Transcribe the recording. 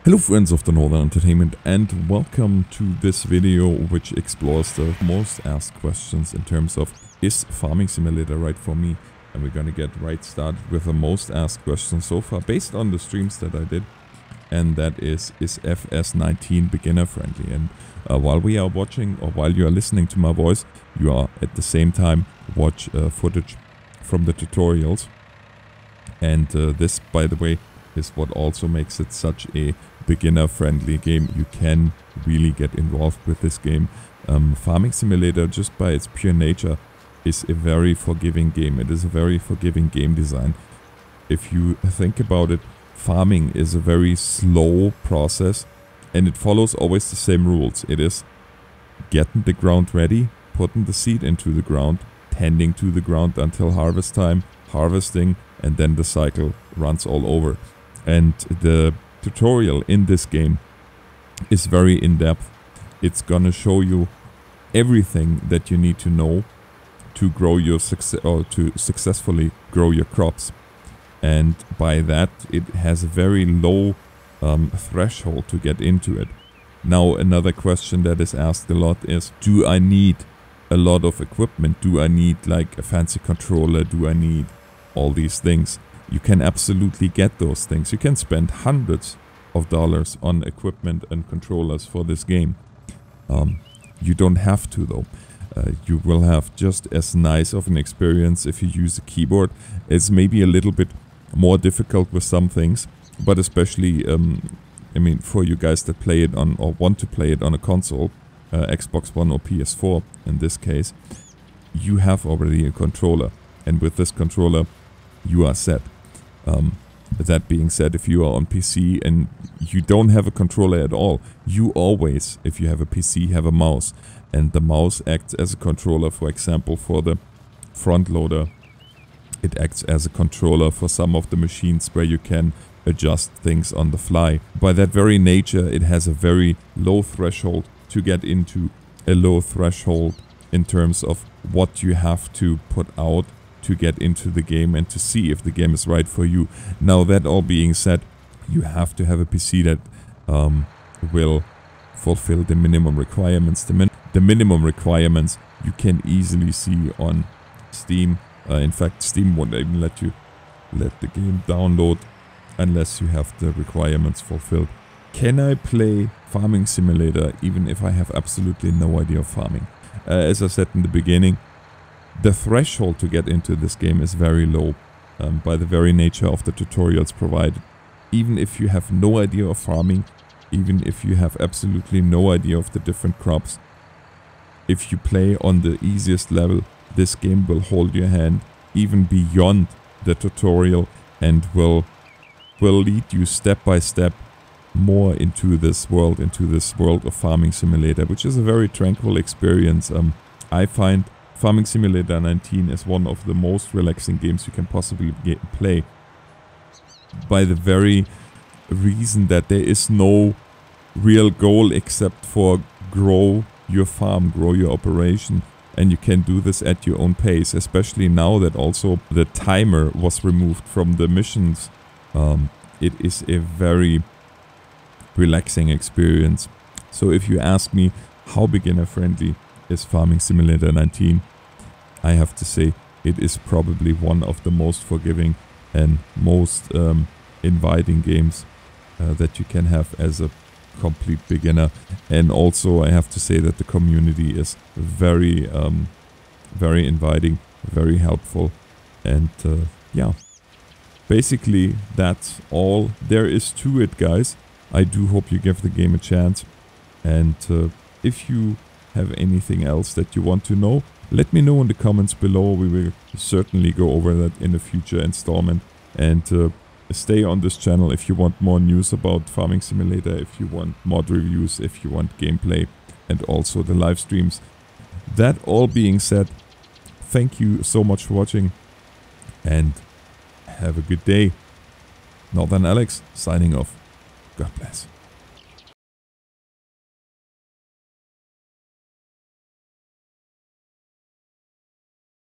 Hello friends of the Northern Entertainment, and welcome to this video which explores the most asked questions in terms of is Farming Simulator right for me? And we're gonna get right started with the most asked question so far based on the streams that I did, and that is FS19 Beginner Friendly? And while we are watching, or while you are listening to my voice, you are at the same time watch footage from the tutorials. And this, by the way, is what also makes it such a beginner-friendly game. You can really get involved with this game. Farming Simulator, just by its pure nature, is a very forgiving game. It is a very forgiving game design. If you think about it, farming is a very slow process, and it follows always the same rules. It is getting the ground ready, putting the seed into the ground, tending to the ground until harvest time, harvesting, and then the cycle runs all over. And the tutorial in this game is very in-depth. It's gonna show you everything that you need to know to grow your to successfully grow your crops. And by that, it has a very low threshold to get into it. Now, another question that is asked a lot is, do I need a lot of equipment? Do I need like a fancy controller? Do I need all these things? You can absolutely get those things. You can spend hundreds of dollars on equipment and controllers for this game. You don't have to though. You will have just as nice of an experience if you use a keyboard. It's maybe a little bit more difficult with some things, but especially, I mean, for you guys that play it on or want to play it on a console, Xbox One or PS4 in this case, you have already a controller, and with this controller you are set. That being said, if you are on PC and you don't have a controller at all, you always, if you have a PC, have a mouse. And the mouse acts as a controller, for example, for the front loader. It acts as a controller for some of the machines where you can adjust things on the fly. By that very nature, it has a very low threshold to get into, a low threshold in terms of what you have to put out to get into the game and to see if the game is right for you. Now, that all being said, you have to have a PC that will fulfill the minimum requirements. The minimum requirements you can easily see on Steam. In fact, Steam won't even let the game download unless you have the requirements fulfilled. Can I play Farming Simulator even if I have absolutely no idea of farming? As I said in the beginning, the threshold to get into this game is very low by the very nature of the tutorials provided. Even if you have no idea of farming, even if you have absolutely no idea of the different crops, if you play on the easiest level, this game will hold your hand even beyond the tutorial and will lead you step by step more into this world of Farming Simulator, which is a very tranquil experience. I find Farming Simulator 19 is one of the most relaxing games you can possibly play, by the very reason that there is no real goal except for grow your farm, grow your operation, and you can do this at your own pace, especially now that also the timer was removed from the missions. It is a very relaxing experience. So if you ask me how beginner friendly is Farming Simulator 19, I have to say it is probably one of the most forgiving and most inviting games that you can have as a complete beginner. And also I have to say that the community is very very inviting, very helpful, and yeah, basically that's all there is to it, guys. I do hope you give the game a chance, and if you have anything else that you want to know, let me know in the comments below. We will certainly go over that in a future installment. And stay on this channel if you want more news about Farming Simulator, if you want mod reviews, if you want gameplay, and also the live streams. That all being said, thank you so much for watching, and have a good day. NorthernAlex signing off. God bless.